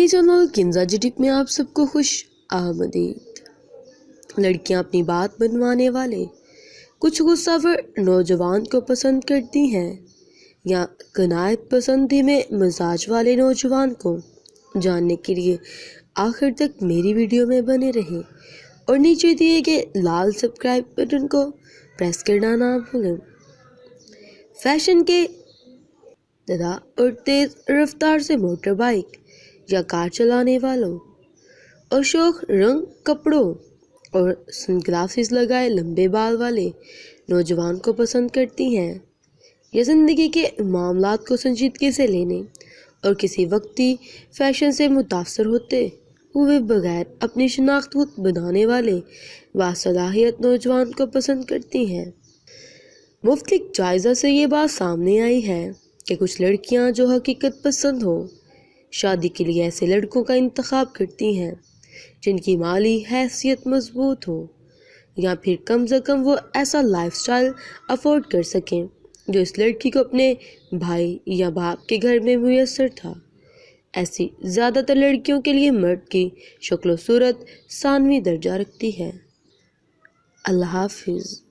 اپنی چینل کنزا جٹک میں آپ سب کو خوش آمدید۔ لڑکیاں اپنی بات بنوانے والے کچھ غصہ ور نوجوان کو پسند کرتی ہیں یا قناعت پسندی میں مزاج والے نوجوان کو؟ جاننے کے لیے آخر تک میری ویڈیو میں بنے رہیں اور نیچے دیے گئے لال سبسکرائب بٹن کو پریس کرنا نہ بھولیں۔ فیشن کے دادا اور تیز رفتار سے موٹر بائک یا کار چلانے والوں اور شوخ رنگ کپڑوں اور سن گلاسز لگائے لمبے بال والے نوجوان کو پسند کرتی ہیں، یا زندگی کے معاملات کو سنجیدگی سے لینے اور کسی وقتی فیشن سے متاثر ہوتے ہوئے بغیر اپنی شناخت خود بنانے والے باصلاحیت نوجوان کو پسند کرتی ہیں۔ مختلف جائزہ سے یہ بات سامنے آئی ہے کہ کچھ لڑکیاں جو حقیقت پسند ہوں شادی کے لیے ایسے لڑکوں کا انتخاب کرتی ہیں جن کی مالی حیثیت مضبوط ہو، یا پھر کم از کم وہ ایسا لائف سٹائل افورڈ کر سکیں جو اس لڑکی کو اپنے بھائی یا باپ کے گھر میں میسر تھا۔ ایسی زیادہ تر لڑکیوں کے لیے مرد کی شکل و صورت ثانوی درجہ رکھتی ہے۔ اللہ حافظ۔